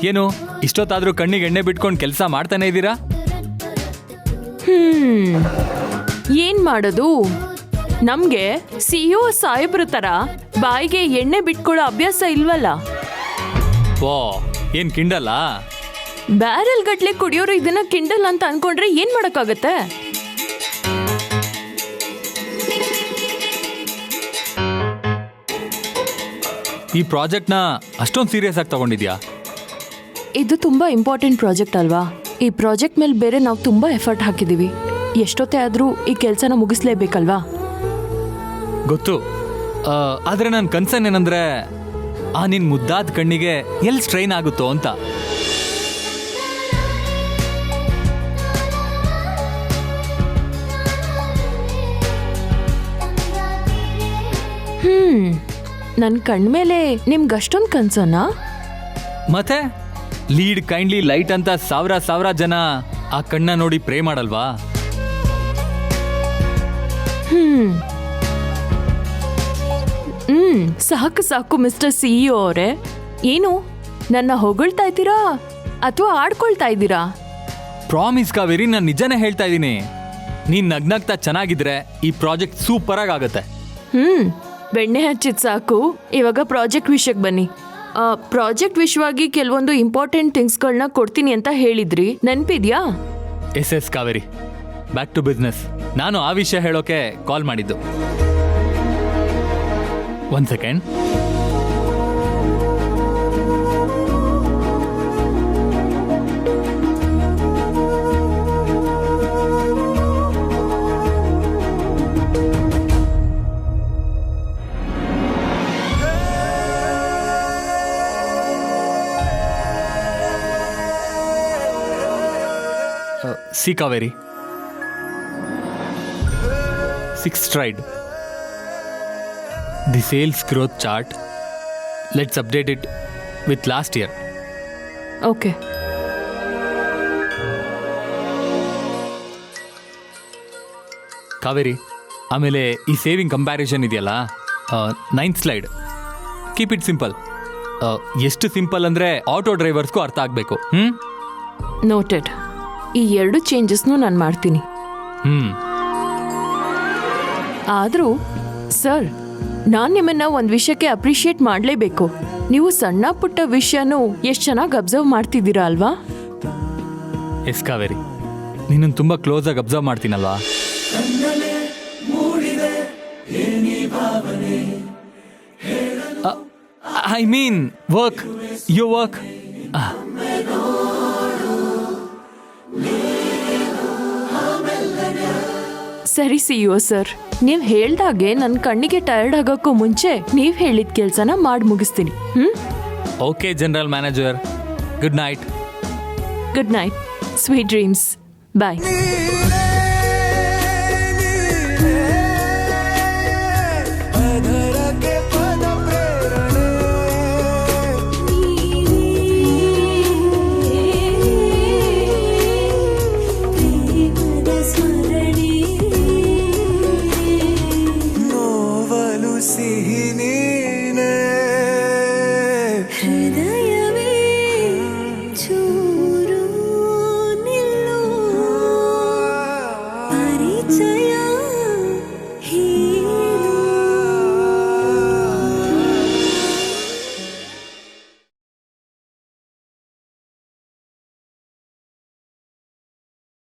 ಏನು ಇಷ್ಟೊತ್ತಾದ್ರೂ ಕಣ್ಣಿಗೆ ಎಣ್ಣೆ ಬಿಟ್ಕೊಂಡು ಕೆಲಸ ಮಾಡ್ತಾನೆ ಇದ್ದೀರಾ? ಏನ್ ಮಾಡೋದು, ನಮ್ಗೆ ಸಿಇಒ ಸಾಹೇಬ್ರ ತರ ಬಾಯಿಗೆ ಎಣ್ಣೆ ಬಿಟ್ಕೊಳ್ಳೋ ಅಭ್ಯಾಸ ಇಲ್ವಲ್ಲ. ಓ, ಏನ್ ಕಿಂಡಲ್ಲ? ಬ್ಯಾರೆಲ್ ಗಟ್ಲೆ ಕುಡಿಯೋರು ಇದನ್ನ ಕಿಂಡಲ್ ಅಂತ ಅನ್ಕೊಂಡ್ರೆ ಏನ್ ಮಾಡಕ್ಕಾಗತ್ತೆ? ಈ ಪ್ರಾಜೆಕ್ಟ್ನ ಅಷ್ಟೊಂದು ಸೀರಿಯಸ್ ಆಗಿ ತಗೊಂಡಿದ್ಯಾ? ಇದು ತುಂಬಾ ಇಂಪಾರ್ಟೆಂಟ್ ಪ್ರಾಜೆಕ್ಟ್ ಅಲ್ವಾ? ಈ ಪ್ರಾಜೆಕ್ಟ್ ಮೇಲೆ ಬೇರೆ ನಾವು ತುಂಬಾ ಎಫರ್ಟ್ ಹಾಕಿದೀವಿ. ಎಷ್ಟೊತ್ತೇ ಆದ್ರೂ ಈ ಕೆಲಸನ ಮುಗಿಸ್ಲೇಬೇಕಲ್ವಾ? ಗೊತ್ತು. ಆದ್ರೆ ನನ್ನ ಕನ್ಸರ್ನ್ ಏನಂದ್ರೆ ನಿನ್ ಮುದ್ದಾದ ಕಣ್ಣಿಗೆ ಎಲ್ಲಿ ಸ್ಟ್ರೈನ್ ಆಗುತ್ತೋ ಅಂತ. ನನ್ ಕಣ್ಮೇಲೆ ನಿಮ್ಗೆ ಅಷ್ಟೊಂದು ಕನ್ಸರ್ನಾ? ಮತ್ತೆ ಲೀಡ್ ಕೈಂಡ್ಲಿ ಲೈಟ್ ಅಂತ ಸಾವಿರ ಜನ ಆ ಕಣ್ಣ ನೋಡಿ ಪ್ರೇ ಮಾಡಲ್ವಾ? ಸಾಕು ಮಿಸ್ಟರ್ ಸಿಇಒ ಅವರೇ. ಏನು ನನ್ನ ಹೊಗಳ್ತಾ ಇದ್ದೀರಾ ಅಥವಾ ಆಡ್ಕೊಳ್ತಾ ಇದ್ದೀರಾ? ಪ್ರಾಮಿಸ್ ಕಾವೇರಿ, ನಾನು ನಿಜನೇ ಹೇಳ್ತಾ ಇದ್ದೀನಿ. ನೀನ್ ನಗ್ನಗ್ತಾ ಚೆನ್ನಾಗಿದ್ರೆ ಈ ಪ್ರಾಜೆಕ್ಟ್ ಸೂಪರ್ ಆಗಿ ಆಗತ್ತೆ. ಬೆಣ್ಣೆ ಹಚ್ಚಿದ್ ಸಾಕು, ಇವಾಗ ಪ್ರಾಜೆಕ್ಟ್ ವಿಷಯಕ್ಕೆ ಬನ್ನಿ. ಪ್ರಾಜೆಕ್ಟ್ ವಿಷಯವಾಗಿ ಕೆಲವೊಂದು ಇಂಪಾರ್ಟೆಂಟ್ ಥಿಂಗ್ಸ್ಗಳನ್ನ ಕೊಡ್ತೀನಿ ಅಂತ ಹೇಳಿದ್ರಿ, ನೆನಪಿದ್ಯಾ? Yes Kaveri, back to business. ನಾನು ಆ ವಿಷಯ ಹೇಳೋಕೆ ಕಾಲ್ ಮಾಡಿದ್ದು. One second. See Kaveri, 6th stride. The sales growth chart. Let's update it with last year. Okay. Kaveri, ಆಮೇಲೆ ಈ ಸೇವಿಂಗ್ ಕಂಪ್ಯಾರಿಸನ್ ಇದೆಯಲ್ಲ, 9th slide. Keep it simple. ಎಷ್ಟು ಸಿಂಪಲ್ ಅಂದ್ರೆ ಆಟೋ ಡ್ರೈವರ್ಸ್ಗೂ ಅರ್ಥ ಆಗಬೇಕು. ನೋಟೆಡ್. ಈ 2 ಚೇಂಜಸ್ನು ನಾನು ಮಾಡ್ತೀನಿ. ಆದರೂ ಸರ್, ನಾನು ನಿಮ್ಮನ್ನ ಒಂದು ವಿಷಯಕ್ಕೆ ಅಪ್ರಿಷಿಯೇಟ್ ಮಾಡಲೇಬೇಕು. ನೀವು ಸಣ್ಣ ಪುಟ್ಟ ವಿಷಯನೂ ಎಷ್ಟು ಚೆನ್ನಾಗಿ ಅಬ್ಸರ್ವ್ ಮಾಡ್ತಿದ್ದೀರಾ ಅಲ್ವಾ? ಎಸ್ ಕಾವೇರಿ, ನೀನನ್ನು ತುಂಬ ಕ್ಲೋಸ್ ಆಗಿ ಅಬ್ಸರ್ವ್ ಮಾಡ್ತೀನಲ್ವಾ? I mean work, you work. ಸರಿ ಸಿಇಒ ಸರ್, ನೀವು ಹೇಳ್ದಾಗೆ ನನ್ನ ಕಣ್ಣಿಗೆ ಟಯರ್ಡ್ ಆಗೋಕ್ಕೂ ಮುಂಚೆ ನೀವು ಹೇಳಿದ ಕೆಲಸನ ಮಾಡಿ ಮುಗಿಸ್ತೀನಿ. Okay general manager, good night. Good night, sweet dreams, ಬಾಯ್.